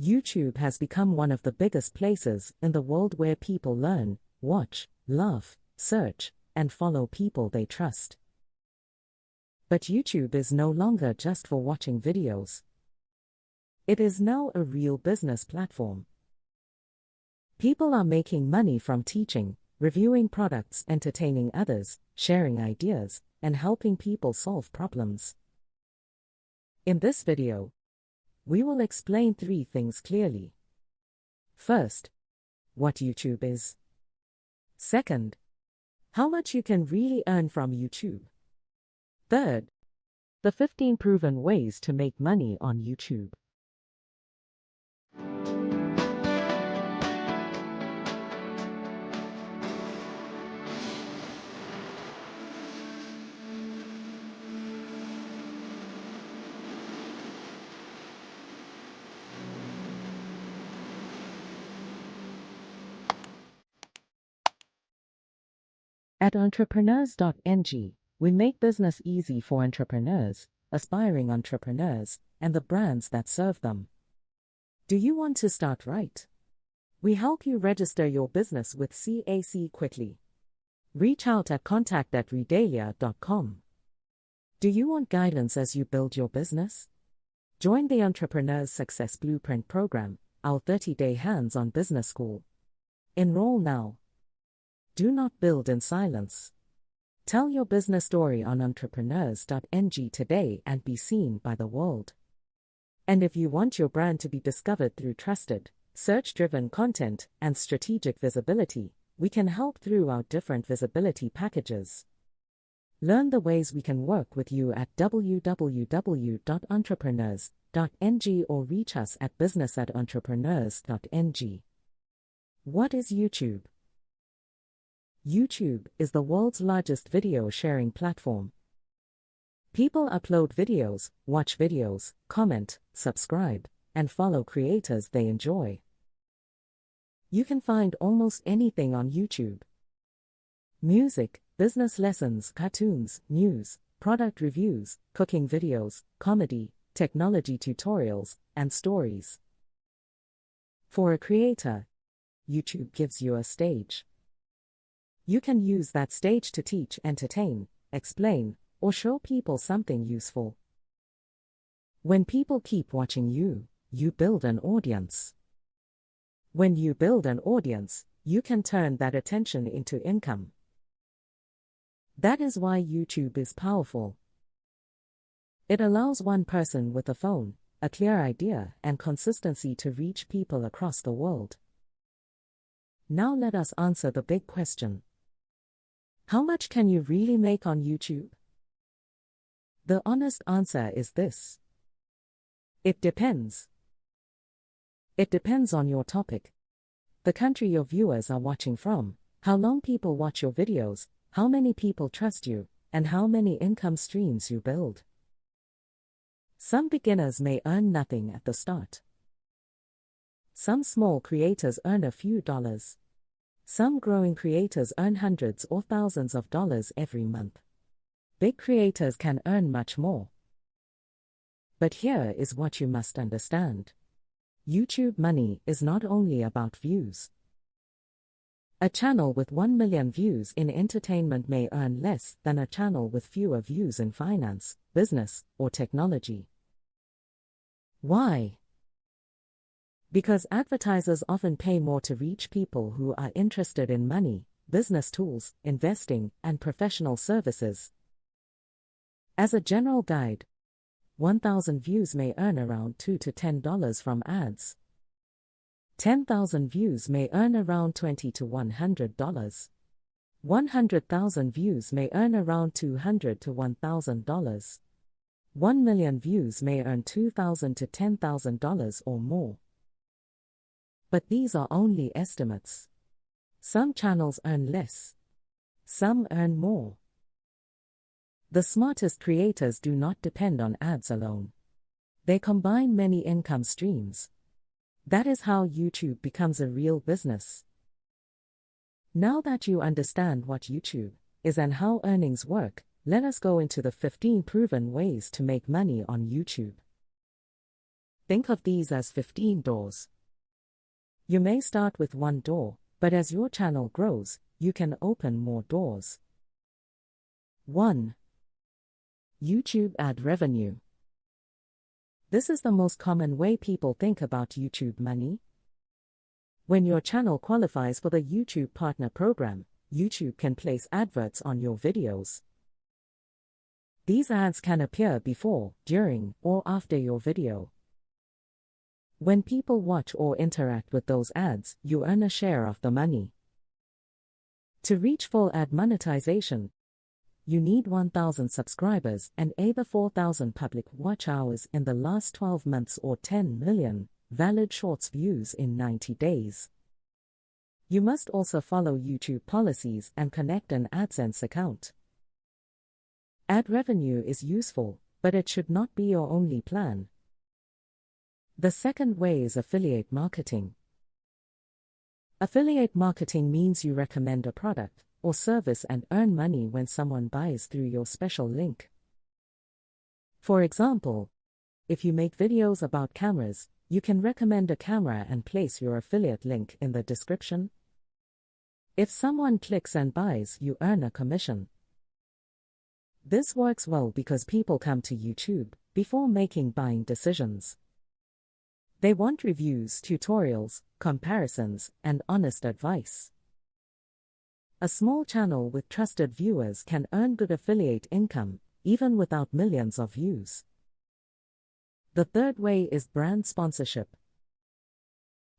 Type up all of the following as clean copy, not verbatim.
YouTube has become one of the biggest places in the world where people learn, watch, laugh, search, and follow people they trust. But YouTube is no longer just for watching videos. It is now a real business platform. People are making money from teaching, reviewing products, entertaining others, sharing ideas, and helping people solve problems. In this video, we will explain 3 things clearly. First, what YouTube is. Second, how much you can really earn from YouTube. Third, the 15 proven ways to make money on YouTube. At Entrepreneurs.ng, we make business easy for entrepreneurs, aspiring entrepreneurs, and the brands that serve them. Do you want to start right? We help you register your business with CAC quickly. Reach out at contact@redalia.com. Do you want guidance as you build your business? Join the Entrepreneur's Success Blueprint program, our 30-day hands-on business school. Enroll now. Do not build in silence. Tell your business story on entrepreneurs.ng today and be seen by the world. And if you want your brand to be discovered through trusted, search-driven content and strategic visibility, we can help through our different visibility packages. Learn the ways we can work with you at www.entrepreneurs.ng or reach us at business@entrepreneurs.ng. What is YouTube? YouTube is the world's largest video sharing platform. People upload videos, watch videos, comment, subscribe, and follow creators they enjoy. You can find almost anything on YouTube. Music, business lessons, cartoons, news, product reviews, cooking videos, comedy, technology tutorials, and stories. For a creator, YouTube gives you a stage. You can use that stage to teach, entertain, explain, or show people something useful. When people keep watching you, you build an audience. When you build an audience, you can turn that attention into income. That is why YouTube is powerful. It allows one person with a phone, a clear idea, and consistency to reach people across the world. Now let us answer the big question. How much can you really make on YouTube? The honest answer is this. It depends. It depends on your topic, the country your viewers are watching from, how long people watch your videos, how many people trust you, and how many income streams you build. Some beginners may earn nothing at the start. Some small creators earn a few dollars. Some growing creators earn hundreds or thousands of dollars every month. Big creators can earn much more. But here is what you must understand. YouTube money is not only about views. A channel with 1 million views in entertainment may earn less than a channel with fewer views in finance, business, or technology. Why? Because advertisers often pay more to reach people who are interested in money, business tools, investing, and professional services. As a general guide, 1,000 views may earn around $2 to $10 from ads. 10,000 views may earn around $20 to $100. 100,000 views may earn around $200 to $1,000. 1 million views may earn $2,000 to $10,000 or more. But these are only estimates. Some channels earn less. Some earn more. The smartest creators do not depend on ads alone. They combine many income streams. That is how YouTube becomes a real business. Now that you understand what YouTube is and how earnings work, let us go into the 15 proven ways to make money on YouTube. Think of these as 15 doors. You may start with one door, but as your channel grows, you can open more doors. 1. YouTube ad revenue. This is the most common way people think about YouTube money. When your channel qualifies for the YouTube Partner Program, YouTube can place adverts on your videos. These ads can appear before, during, or after your video. When people watch or interact with those ads, you earn a share of the money. To reach full ad monetization, you need 1,000 subscribers and either 4,000 public watch hours in the last 12 months or 10 million valid shorts views in 90 days. You must also follow YouTube policies and connect an AdSense account. Ad revenue is useful, but it should not be your only plan. The second way is affiliate marketing. Affiliate marketing means you recommend a product or service and earn money when someone buys through your special link. For example, if you make videos about cameras, you can recommend a camera and place your affiliate link in the description. If someone clicks and buys, you earn a commission. This works well because people come to YouTube before making buying decisions. They want reviews, tutorials, comparisons, and honest advice. A small channel with trusted viewers can earn good affiliate income, even without millions of views. The third way is brand sponsorship.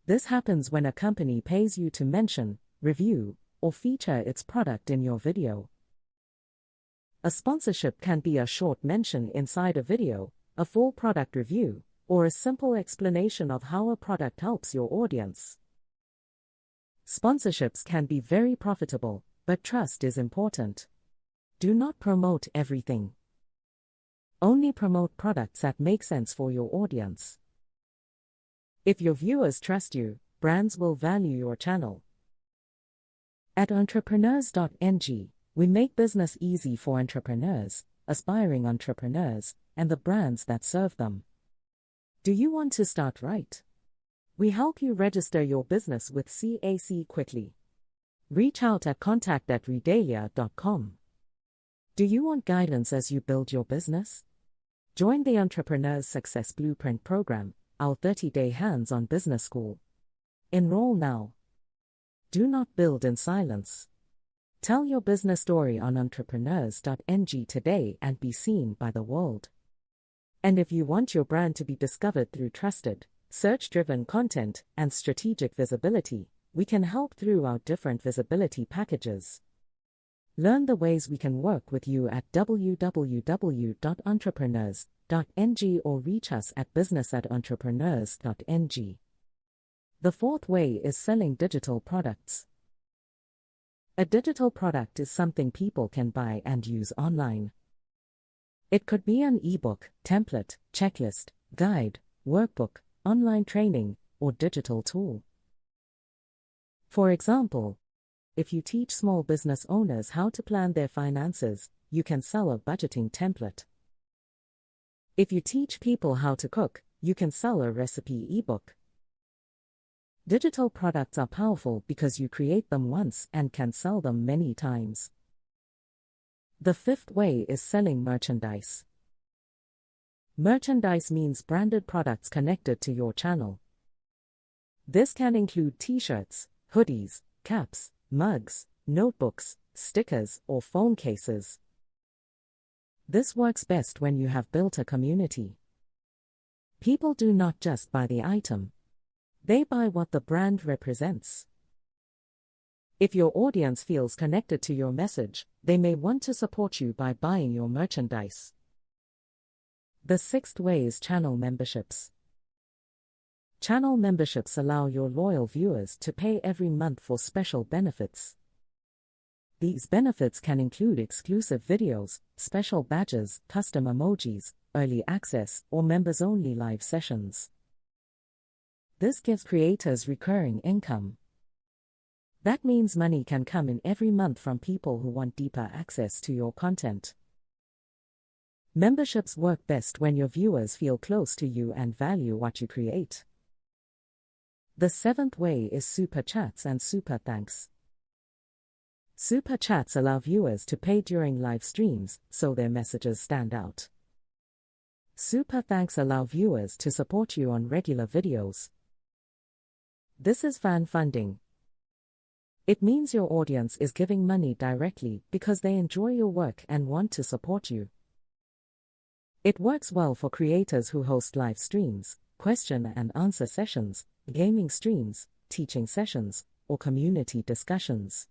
This happens when a company pays you to mention, review, or feature its product in your video. A sponsorship can be a short mention inside a video, a full product review, or a simple explanation of how a product helps your audience. Sponsorships can be very profitable, but trust is important. Do not promote everything. Only promote products that make sense for your audience. If your viewers trust you, brands will value your channel. At entrepreneurs.ng, we make business easy for entrepreneurs, aspiring entrepreneurs, and the brands that serve them. Do you want to start right? We help you register your business with CAC quickly. Reach out at contact@redalia.com. Do you want guidance as you build your business? Join the Entrepreneur's Success Blueprint program, our 30-day hands-on business school. Enroll now. Do not build in silence. Tell your business story on entrepreneurs.ng today and be seen by the world. And if you want your brand to be discovered through trusted, search-driven content and strategic visibility, we can help through our different visibility packages. Learn the ways we can work with you at www.entrepreneurs.ng or reach us at business@entrepreneurs.ng. The fourth way is selling digital products. A digital product is something people can buy and use online. It could be an ebook, template, checklist, guide, workbook, online training, or digital tool. For example, if you teach small business owners how to plan their finances, you can sell a budgeting template. If you teach people how to cook, you can sell a recipe ebook. Digital products are powerful because you create them once and can sell them many times. The fifth way is selling merchandise. Merchandise means branded products connected to your channel. This can include t-shirts, hoodies, caps, mugs, notebooks, stickers, or phone cases. This works best when you have built a community. People do not just buy the item. They buy what the brand represents. If your audience feels connected to your message, they may want to support you by buying your merchandise. The sixth way is channel memberships. Channel memberships allow your loyal viewers to pay every month for special benefits. These benefits can include exclusive videos, special badges, custom emojis, early access, or members-only live sessions. This gives creators recurring income. That means money can come in every month from people who want deeper access to your content. Memberships work best when your viewers feel close to you and value what you create. The seventh way is super chats and super thanks. Super chats allow viewers to pay during live streams, so their messages stand out. Super thanks allow viewers to support you on regular videos. This is fan funding. It means your audience is giving money directly because they enjoy your work and want to support you. It works well for creators who host live streams, question and answer sessions, gaming streams, teaching sessions, or community discussions.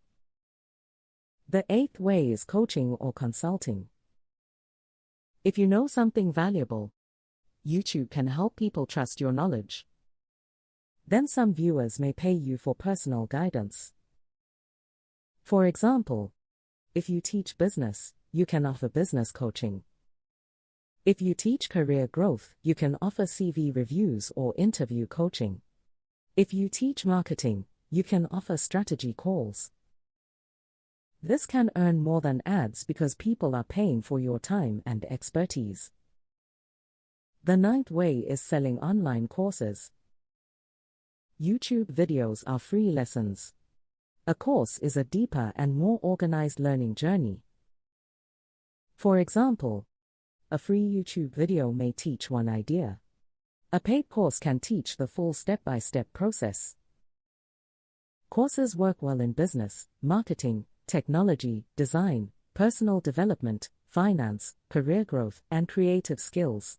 The eighth way is coaching or consulting. If you know something valuable, YouTube can help people trust your knowledge. Then some viewers may pay you for personal guidance. For example, if you teach business, you can offer business coaching. If you teach career growth, you can offer CV reviews or interview coaching. If you teach marketing, you can offer strategy calls. This can earn more than ads because people are paying for your time and expertise. The ninth way is selling online courses. YouTube videos are free lessons. A course is a deeper and more organized learning journey. For example, a free YouTube video may teach one idea. A paid course can teach the full step-by-step process. Courses work well in business, marketing, technology, design, personal development, finance, career growth, and creative skills.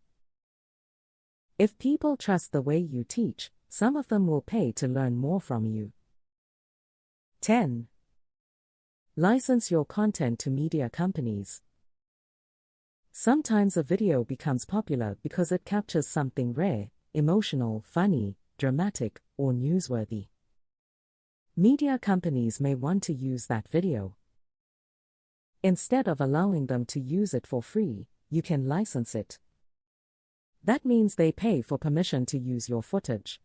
If people trust the way you teach, some of them will pay to learn more from you. 10. License your content to media companies. Sometimes a video becomes popular because it captures something rare, emotional, funny, dramatic, or newsworthy. Media companies may want to use that video. Instead of allowing them to use it for free, you can license it. That means they pay for permission to use your footage.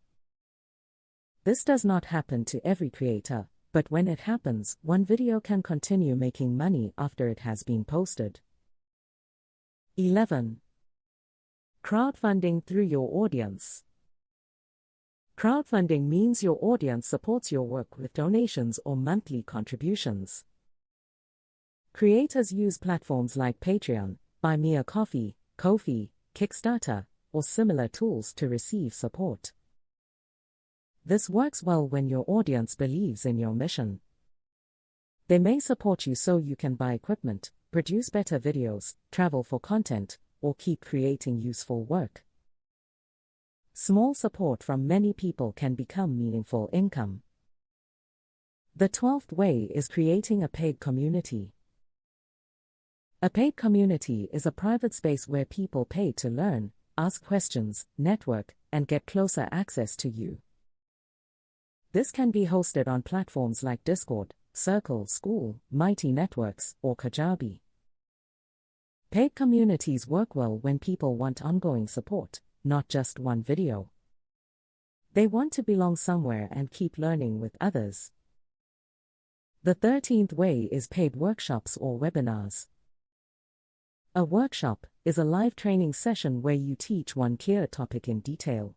This does not happen to every creator, but when it happens, one video can continue making money after it has been posted. 11. Crowdfunding through your audience. Crowdfunding means your audience supports your work with donations or monthly contributions. Creators use platforms like Patreon, Buy Me a Coffee, Ko-fi, Kickstarter, or similar tools to receive support. This works well when your audience believes in your mission. They may support you so you can buy equipment, produce better videos, travel for content, or keep creating useful work. Small support from many people can become meaningful income. The 12th way is creating a paid community. A paid community is a private space where people pay to learn, ask questions, network, and get closer access to you. This can be hosted on platforms like Discord, Circle, School, Mighty Networks, or Kajabi. Paid communities work well when people want ongoing support, not just one video. They want to belong somewhere and keep learning with others. The 13th way is paid workshops or webinars. A workshop is a live training session where you teach one clear topic in detail.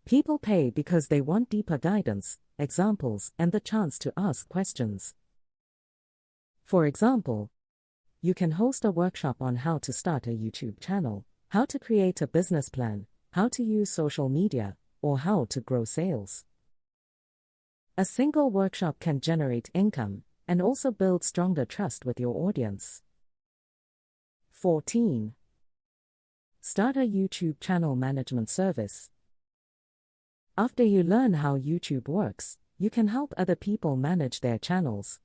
People pay because they want deeper guidance, examples, and the chance to ask questions. For example, you can host a workshop on how to start a YouTube channel, how to create a business plan, how to use social media, or how to grow sales. A single workshop can generate income and also build stronger trust with your audience. 14. Start a YouTube channel management service. After you learn how YouTube works, you can help other people manage their channels.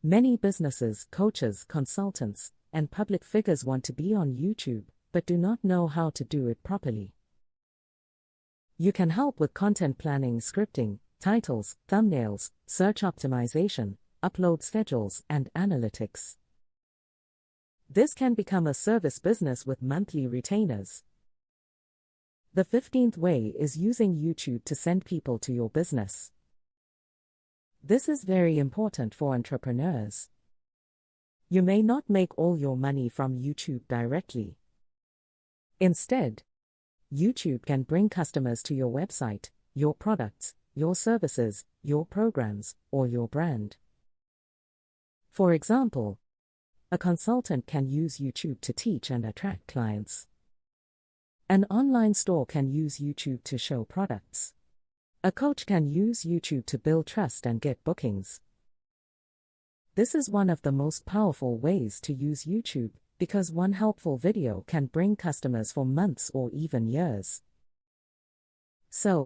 Many businesses, coaches, consultants, and public figures want to be on YouTube, but do not know how to do it properly. You can help with content planning, scripting, titles, thumbnails, search optimization, upload schedules, and analytics. This can become a service business with monthly retainers. The 15th way is using YouTube to send people to your business. This is very important for entrepreneurs. You may not make all your money from YouTube directly. Instead, YouTube can bring customers to your website, your products, your services, your programs, or your brand. For example, a consultant can use YouTube to teach and attract clients. An online store can use YouTube to show products. A coach can use YouTube to build trust and get bookings. This is one of the most powerful ways to use YouTube, because one helpful video can bring customers for months or even years. So,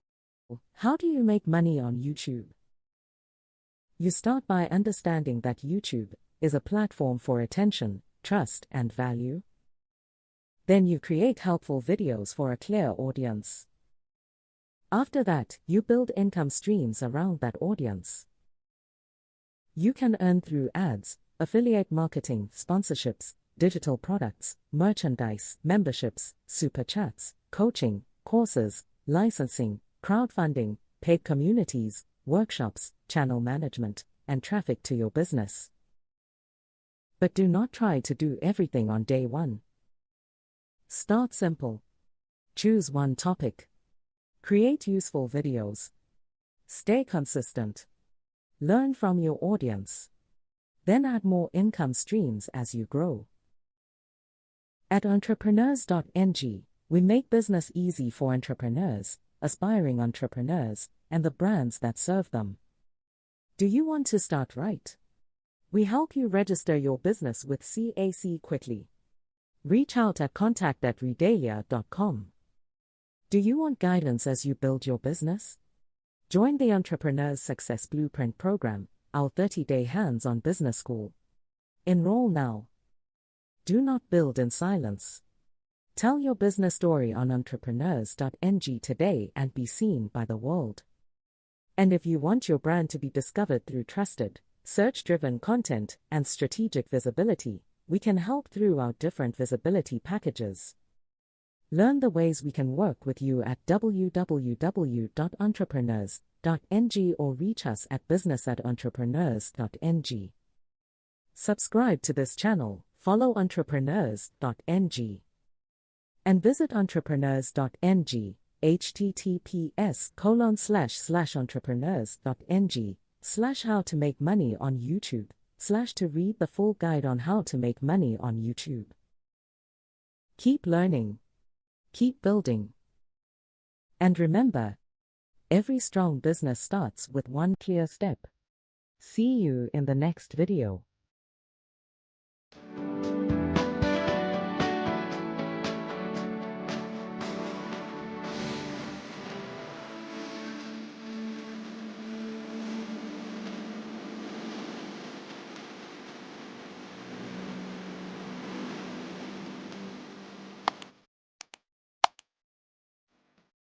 how do you make money on YouTube? You start by understanding that YouTube is a platform for attention, trust, and value. Then you create helpful videos for a clear audience. After that, you build income streams around that audience. You can earn through ads, affiliate marketing, sponsorships, digital products, merchandise, memberships, super chats, coaching, courses, licensing, crowdfunding, paid communities, workshops, channel management, and traffic to your business. But do not try to do everything on day one. Start simple. Choose one topic. Create useful videos. Stay consistent. Learn from your audience. Then add more income streams as you grow. At Entrepreneurs.ng, we make business easy for entrepreneurs, aspiring entrepreneurs, and the brands that serve them. Do you want to start right? We help you register your business with CAC quickly. Reach out at contact@redalia.com. Do you want guidance as you build your business? Join the Entrepreneur's Success Blueprint program, our 30-day hands-on business school. Enroll now. Do not build in silence. Tell your business story on Entrepreneurs.ng today and be seen by the world. And if you want your brand to be discovered through trusted, search-driven content and strategic visibility, we can help through our different visibility packages. Learn the ways we can work with you at www.entrepreneurs.ng or reach us at business@entrepreneurs.ng. Subscribe to this channel, follow Entrepreneurs.ng, and visit Entrepreneurs.ng, https://entrepreneurs.ng/how to make money on YouTube, / to read the full guide on how to make money on YouTube. Keep learning. Keep building. And remember, every strong business starts with one clear step. See you in the next video.